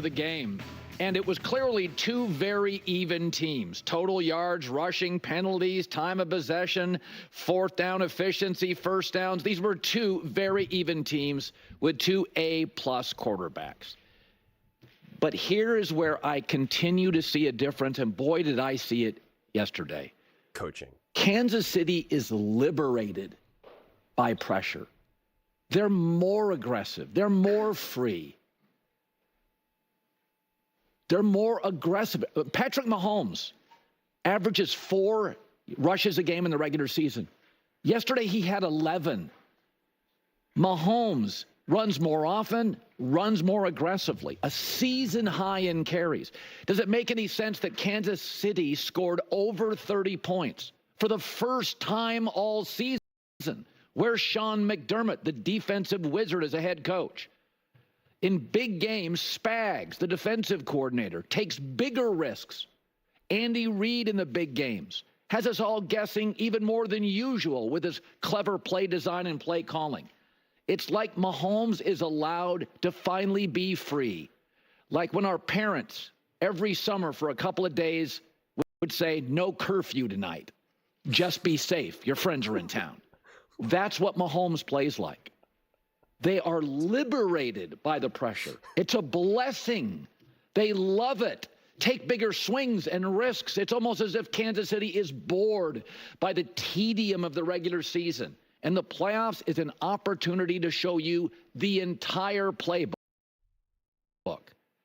the game. And it was clearly two very even teams. Total yards, rushing, penalties, time of possession, fourth down efficiency, first downs. These were two very even teams with two A-plus quarterbacks. But here is where I continue to see a difference, and boy, did I see it yesterday. Coaching. Kansas City is liberated by pressure. They're more aggressive. They're more free. They're more aggressive. Patrick Mahomes averages 4 rushes a game in the regular season. Yesterday, he had 11. Mahomes runs more often, runs more aggressively. A season high in carries. Does it make any sense that Kansas City scored over 30 points for the first time all season? Where's Sean McDermott, the defensive wizard, as a head coach? In big games, Spags, the defensive coordinator, takes bigger risks. Andy Reid in the big games has us all guessing even more than usual with his clever play design and play calling. It's like Mahomes is allowed to finally be free. Like when our parents, every summer for a couple of days, would say, no curfew tonight. Just be safe. Your friends are in town. That's what Mahomes plays like. They are liberated by the pressure. It's a blessing. They love it. Take bigger swings and risks. It's almost as if Kansas City is bored by the tedium of the regular season. And the playoffs is an opportunity to show you the entire playbook,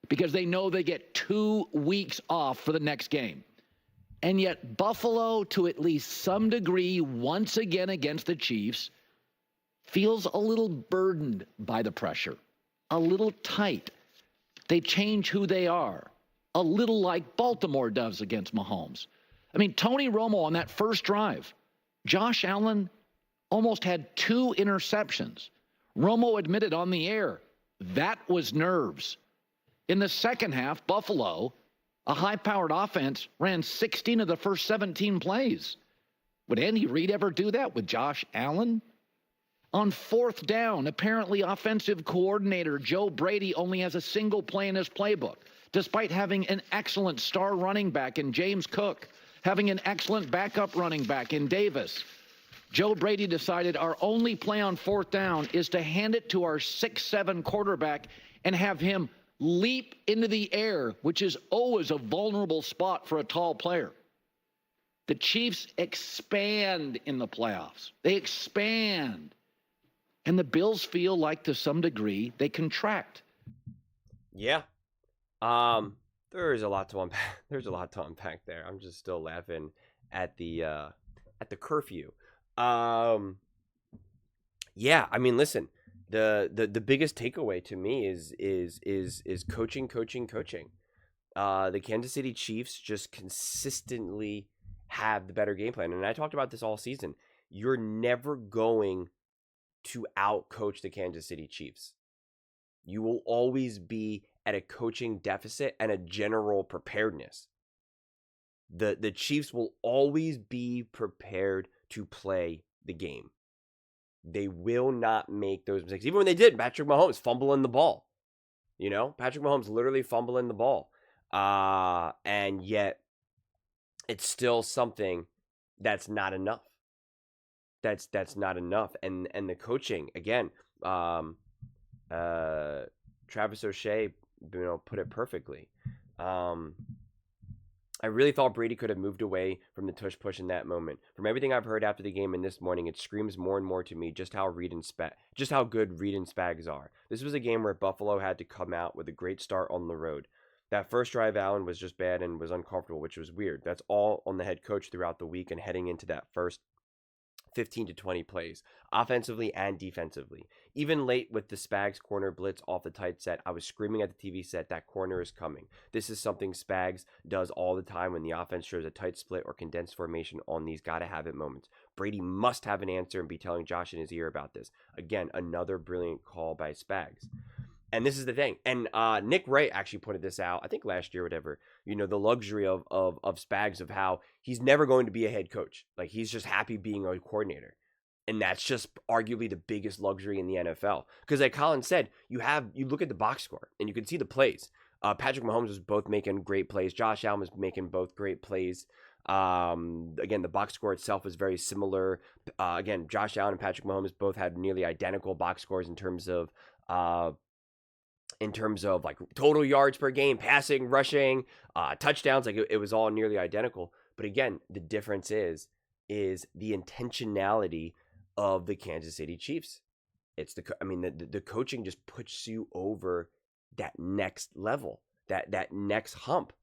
because they know they get 2 weeks off for the next game. And yet Buffalo, to at least some degree, once again against the Chiefs, feels a little burdened by the pressure, a little tight. They change who they are, a little like Baltimore does against Mahomes. I mean, Tony Romo on that first drive, Josh Allen almost had 2 interceptions. Romo admitted on the air, that was nerves. In the second half, Buffalo, a high-powered offense, ran 16 of the first 17 plays. Would Andy Reid ever do that with Josh Allen? On fourth down, apparently offensive coordinator Joe Brady only has a single play in his playbook, despite having an excellent star running back in James Cook, having an excellent backup running back in Davis. Joe Brady decided our only play on fourth down is to hand it to our 6'7" quarterback and have him leap into the air, which is always a vulnerable spot for a tall player. The Chiefs expand in the playoffs. They expand. And the Bills feel like, to some degree, they contract. Yeah. There's a lot to unpack. There's a lot to unpack there. I'm just still laughing at the curfew. Yeah, I mean, listen, the biggest takeaway to me is coaching. The Kansas City Chiefs just consistently have the better game plan. And I talked about this all season. You're never going to out-coach the Kansas City Chiefs. You will always be at a coaching deficit and a general preparedness. The Chiefs will always be prepared to play the game. They will not make those mistakes. Even when they did, Patrick Mahomes fumbling the ball. You know, Patrick Mahomes literally fumbling the ball. And yet it's still something that's not enough. That's not enough. And the coaching, again, Travis O'Shea, put it perfectly. I really thought Brady could have moved away from the tush push in that moment. From everything I've heard after the game and this morning, it screams more and more to me just how good Reid and Spags are. This was a game where Buffalo had to come out with a great start on the road. That first drive, Allen was just bad and was uncomfortable, which was weird. That's all on the head coach throughout the week and heading into that first 15 to 20 plays, offensively and defensively. Even late with the Spags corner blitz off the tight set, I was screaming at the TV set, that corner is coming. This is something Spags does all the time when the offense shows a tight split or condensed formation on these gotta-have-it moments. Brady must have an answer and be telling Josh in his ear about this. Again, another brilliant call by Spags. And this is the thing. And Nick Wright actually pointed this out, I think last year or whatever, the luxury of Spags, of how he's never going to be a head coach. Like, he's just happy being a coordinator. And that's just arguably the biggest luxury in the NFL. Because like Colin said, you look at the box score and you can see the plays. Patrick Mahomes was both making great plays. Josh Allen was making both great plays. Again, the box score itself was very similar. Again, Josh Allen and Patrick Mahomes both had nearly identical box scores in terms of like total yards per game, passing, rushing, touchdowns. Like it was all nearly identical. But again, the difference is the intentionality of the Kansas City Chiefs. It's the coaching just puts you over that next level, that next hump.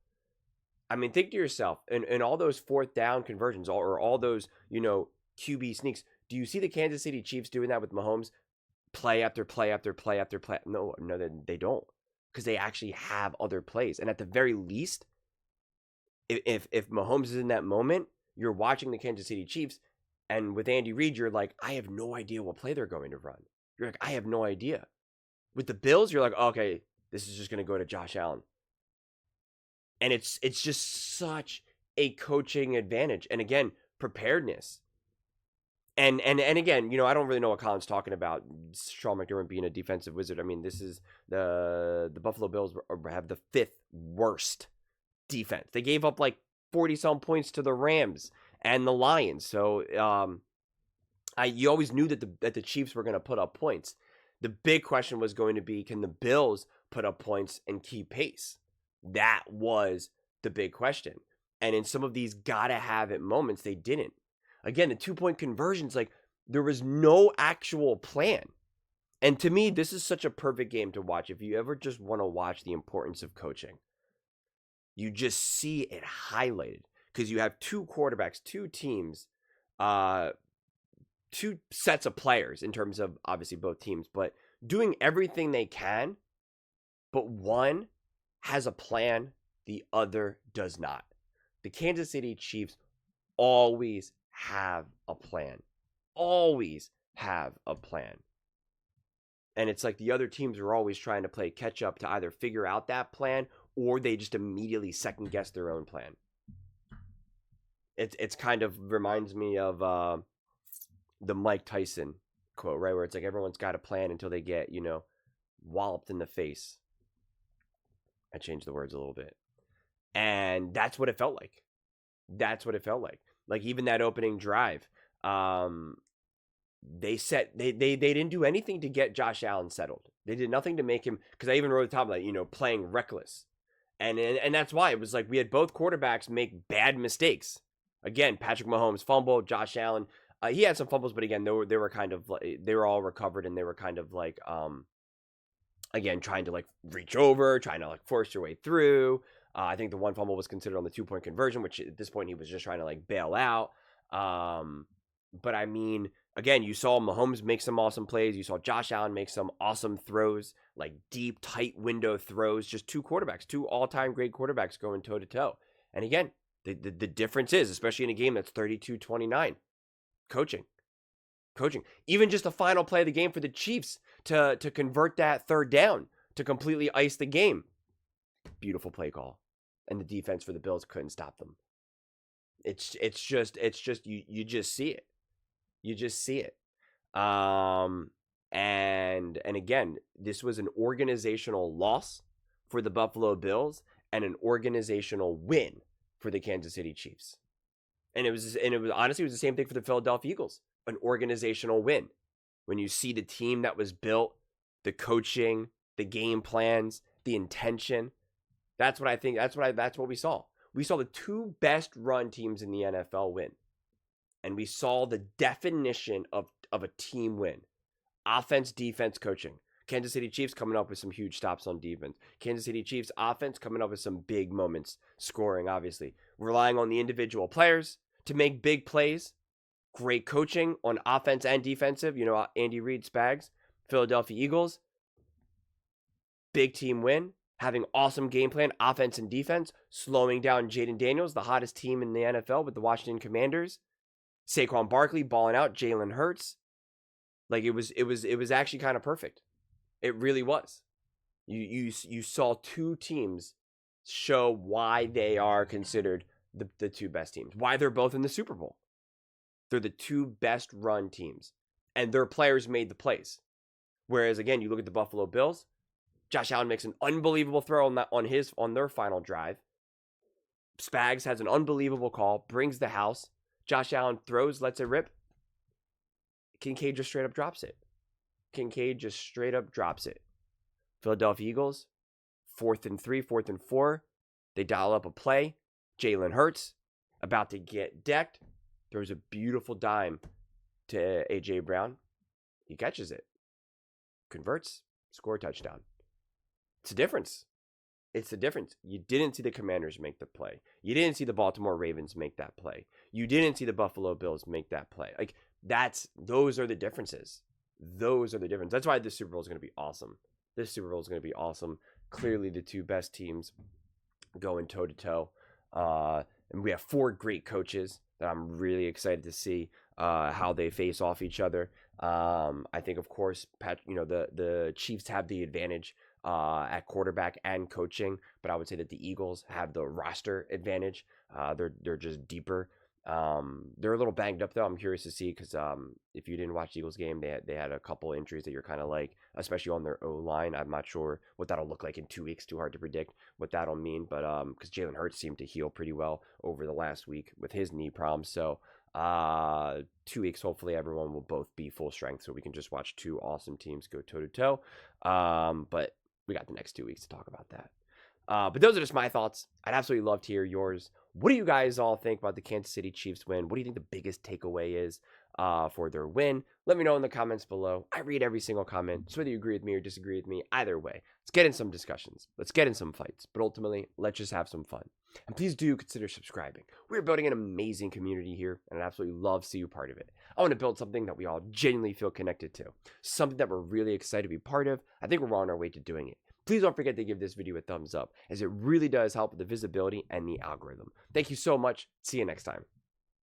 I mean, think to yourself, in all those fourth down conversions or all those, QB sneaks, do you see the Kansas City Chiefs doing that with Mahomes? Play after play after play after play. No, they don't, because they actually have other plays. And at the very least, if Mahomes is in that moment, you're watching the Kansas City Chiefs, and with Andy Reid, you're like, I have no idea what play they're going to run. You're like, I have no idea. With the Bills, you're like, okay, this is just going to go to Josh Allen. And it's just such a coaching advantage. And again, preparedness. And again, I don't really know what Colin's talking about. Sean McDermott being a defensive wizard. I mean, this is the Buffalo Bills have the 5th worst defense. They gave up like 40-some points to the Rams and the Lions. So you always knew that the Chiefs were going to put up points. The big question was going to be, can the Bills put up points and keep pace? That was the big question. And in some of these gotta have it moments, they didn't. Again, the 2-point conversions, like there was no actual plan. And to me, this is such a perfect game to watch. If you ever just want to watch the importance of coaching, you just see it highlighted, because you have two quarterbacks, two teams, two sets of players in terms of obviously both teams, but doing everything they can, but one has a plan, the other does not. The Kansas City Chiefs always have a plan. Always have a plan. And it's like the other teams are always trying to play catch up to either figure out that plan, or they just immediately second guess their own plan. It's kind of reminds me of the Mike Tyson quote, right? Where it's like everyone's got a plan until they get, walloped in the face. I changed the words a little bit. And that's what it felt like. That's what it felt like. Like even that opening drive, they didn't do anything to get Josh Allen settled. They did nothing to make him, because I even wrote at the top, like, playing reckless. And that's why it was like we had both quarterbacks make bad mistakes. Again, Patrick Mahomes fumbled, Josh Allen, he had some fumbles, but again, they were kind of like, they were all recovered, and they were kind of like again, trying to like reach over, trying to like force your way through. I think the one fumble was considered on the 2-point conversion, which at this point he was just trying to like bail out. But I mean, again, you saw Mahomes make some awesome plays. You saw Josh Allen make some awesome throws, like deep, tight window throws. Just two all-time great quarterbacks going toe-to-toe. And again, the difference is, especially in a game that's 32-29, coaching. Even just the final play of the game for the Chiefs to convert that third down to completely ice the game. Beautiful play call. And the defense for the Bills couldn't stop them. It's just you just see it. You just see it. And again, this was an organizational loss for the Buffalo Bills and an organizational win for the Kansas City Chiefs. And it was honestly, it was the same thing for the Philadelphia Eagles. An organizational win. When you see the team that was built, the coaching, the game plans, the intention, that's what I think. That's what we saw. We saw the two best run teams in the NFL win. And we saw the definition of a team win. Offense, defense, coaching. Kansas City Chiefs coming up with some huge stops on defense. Kansas City Chiefs offense coming up with some big moments, scoring, obviously. Relying on the individual players to make big plays. Great coaching on offense and defensive. Andy Reid, Spags. Philadelphia Eagles. Big team win. Having awesome game plan, offense and defense. Slowing down Jaden Daniels, the hottest team in the NFL with the Washington Commanders. Saquon Barkley balling out. Jalen Hurts. Like it was actually kind of perfect. It really was. You saw two teams show why they are considered the two best teams. Why they're both in the Super Bowl. They're the two best run teams. And their players made the plays. Whereas, again, you look at the Buffalo Bills, Josh Allen makes an unbelievable throw on their final drive. Spags has an unbelievable call, brings the house. Josh Allen throws, lets it rip. Kincaid just straight up drops it. Philadelphia Eagles, 4th and 3, 4th and 4. They dial up a play. Jalen Hurts, about to get decked, throws a beautiful dime to A.J. Brown. He catches it, converts, score a touchdown. It's a difference. It's the difference. You didn't see the Commanders make the play. You didn't see the Baltimore Ravens make that play. You didn't see the Buffalo Bills make that play. Like, those are the differences. Those are the differences. That's why this Super Bowl is going to be awesome. Clearly the two best teams going toe-to-toe. And we have 4 great coaches that I'm really excited to see how they face off each other. I think, of course, the Chiefs have the advantage at quarterback and coaching, but I would say that the Eagles have the roster advantage. They're just deeper. They're a little banged up though. I'm curious to see because if you didn't watch the Eagles game, they had a couple injuries that you're kind of like, especially on their O line. I'm not sure what that'll look like in 2 weeks. Too hard to predict what that'll mean. But because Jalen Hurts seemed to heal pretty well over the last week with his knee problems, so 2 weeks, hopefully everyone will both be full strength, so we can just watch 2 awesome teams go toe to toe. But we got the next 2 weeks to talk about that. But those are just my thoughts. I'd absolutely love to hear yours. What do you guys all think about the Kansas City Chiefs win? What do you think the biggest takeaway is for their win? Let me know in the comments below. I read every single comment, so whether you agree with me or disagree with me, either way, let's get in some discussions. Let's get in some fights. But ultimately, let's just have some fun. And please do consider subscribing. We're building an amazing community here, and I'd absolutely love to see you part of it. I want to build something that we all genuinely feel connected to, something that we're really excited to be part of. I think we're on our way to doing it. Please don't forget to give this video a thumbs up, as it really does help with the visibility and the algorithm. Thank you so much. See you next time.